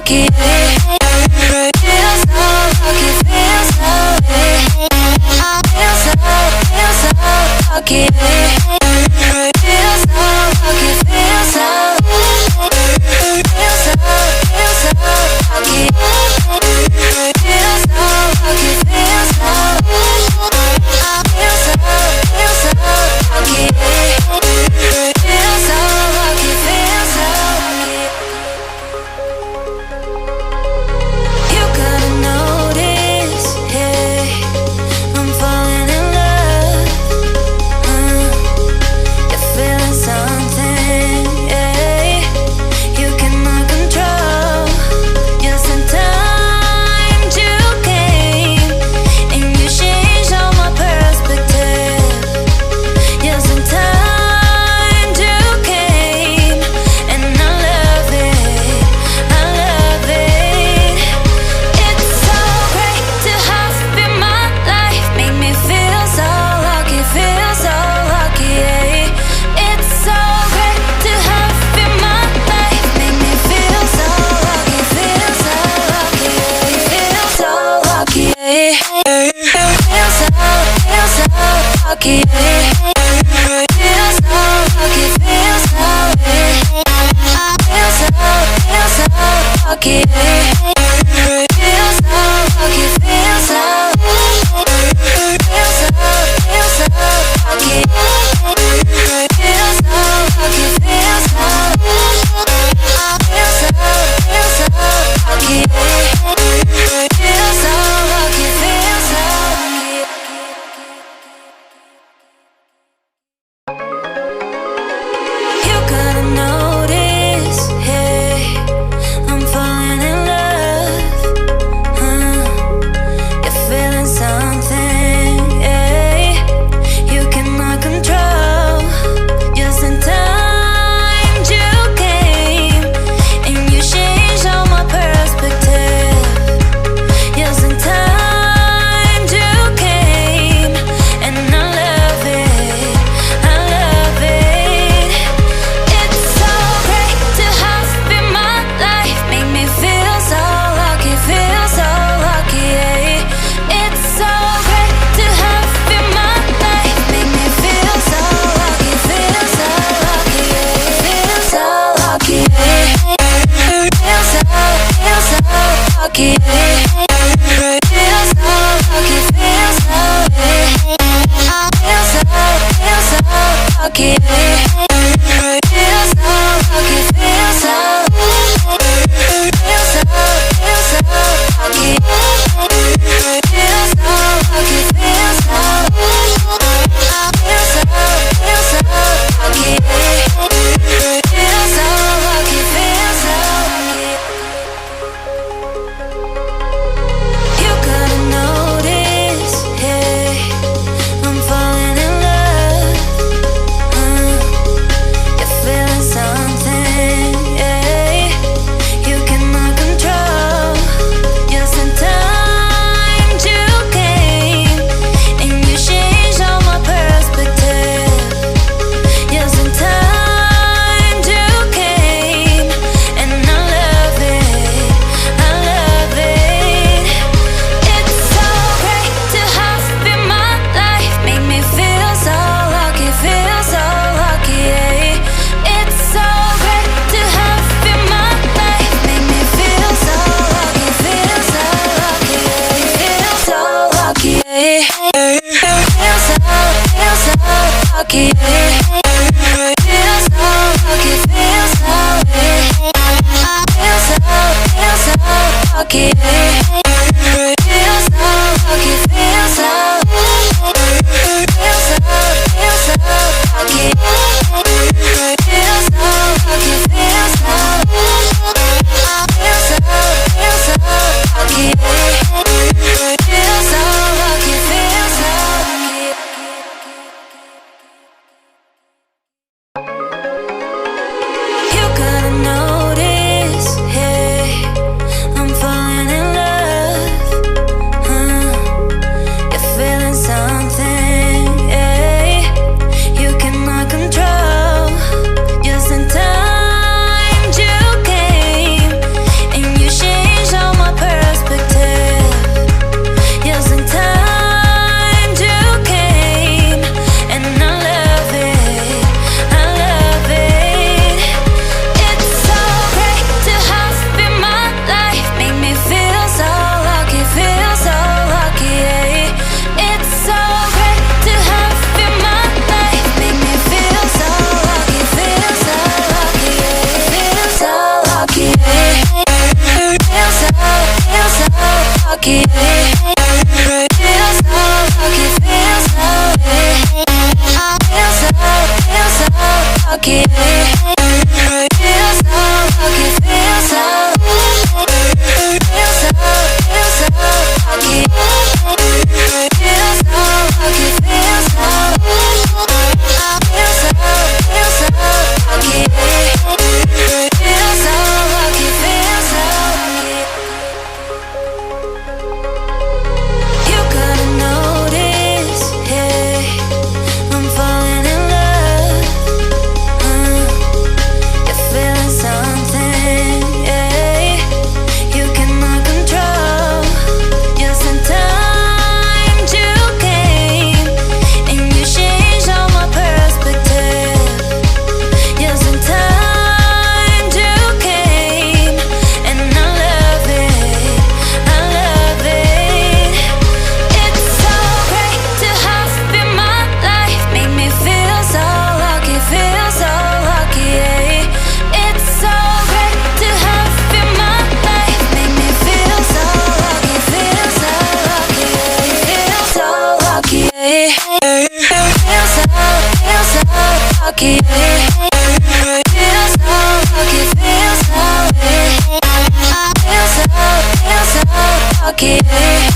lucky. Feel so lucky, feel so lucky. Feel so lucky, feel so lucky. Feel so lucky, feel so lucky. Feel so lucky, feel so lucky. You gotta notice, hey, I'm falling in love. You're feeling something, yeah. You cannot control. Just in time you came and you changed all my perspective. Yes, in time you came and I love it, I love it. It's so great to have you in my life, make me feel so lucky, yeah. It's so great to have you in my life, make me feel so lucky, yeah. Feel so lucky, yeah. Feel so lucky, yeah. Feel so lucky, feel so lucky, yeah. Feel so lucky, feel so lucky. Feel so lucky, feel so lucky. Feel so lucky, feel so lucky. You gotta notice, hey, I'm falling in love. You're feeling something, yeah. You cannot control. Just in time you came and you changed all my perspective. Yes, in time you came and I love it, I love it. It's so great to have you in my life, make me feel so lucky, yeah. It's so great to have you in my life, make me feel so lucky, yeah. Feel so lucky, yeah. Feel so lucky, yeah. Feel so lucky, feel so lucky, yeah. Feel so lucky, feel so lucky. Feel so lucky, feel so lucky. Feel so lucky, feel so lucky. You gotta notice, hey, I'm falling in love. You're feeling something, yeah. You cannot control. Just in time you came and you changed all my perspective. Yes, in time you came and I love it, I love it. It's so great to have you in my life, make me feel so lucky, yeah. It's so great to have you in my life, make me feel so lucky, yeah. Feel so lucky, yeah. Feel so lucky, yeah. Feel so lucky, feel so lucky, yeah. Feel so lucky, feel so lucky. Feel so lucky, feel so lucky. Feel so lucky, feel so lucky. lucky. Feel so lucky, feel so lucky. Feel so lucky, feel so lucky. Feel so lucky, feel so lucky, feel so lucky. You couldn't notice, yeah, I'm falling in love. You're feeling something, yeah, you cannot control. Just in time you came, and you changed all my perspective. Just in time you came, and I love it, I love it. It's so great to have you in my life, make me feel so lucky, yeah. It's so great to have you in my life, make me feel so lucky, yeah. Feel so lucky, yeah. Feel so lucky, yeah. Feel so lucky, feel so lucky, yeah.